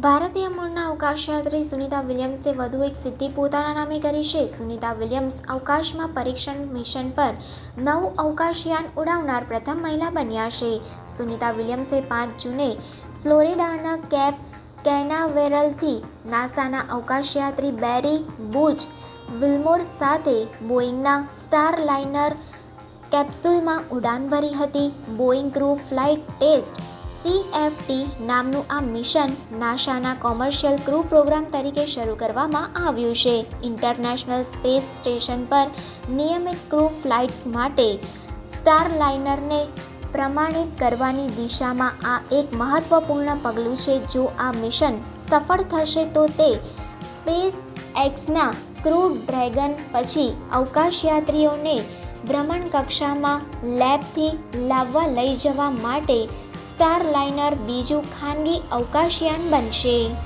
ભારતીય મૂળના અવકાશયાત્રી સુનિતા વિલિયમ્સે વધુ એક સિદ્ધિ પોતાના નામે કરી છે. સુનિતા વિલિયમ્સ અવકાશમાં પરીક્ષણ મિશન પર નવું અવકાશયાન ઉડાવનાર પ્રથમ મહિલા બન્યા છે. સુનિતા વિલિયમ્સે 5 જૂને ફ્લોરિડાના કેપ કેનાવેરલથી નાસાના અવકાશયાત્રી બેરી બુચ વિલ્મોર સાથે બોઇંગના સ્ટારલાઇનર કેપ્સ્યુલમાં ઉડાન ભરી હતી. Boeing crew flight test CFT નામનું આ મિશન નાસાના કોમર્શિયલ ક્રૂ પ્રોગ્રામ તરીકે શરૂ કરવામાં આવ્યું છે. ઇન્ટરનેશનલ સ્પેસ સ્ટેશન પર નિયમિત ક્રૂ ફ્લાઇટ્સ માટે સ્ટારલાઇનરને પ્રમાણિત કરવાની દિશામાં આ એક મહત્વપૂર્ણ પગલું છે. જો આ મિશન સફળ થશે તો તે સ્પેસએક્સના ક્રૂ ડ્રેગન પછી અવકાશયાત્રીઓને ભ્રમણકક્ષામાં લેબથી લાવવા લઈ જવા માટે સ્ટારલાઇનર બીજું ખાનગી અવકાશયાન બનશે.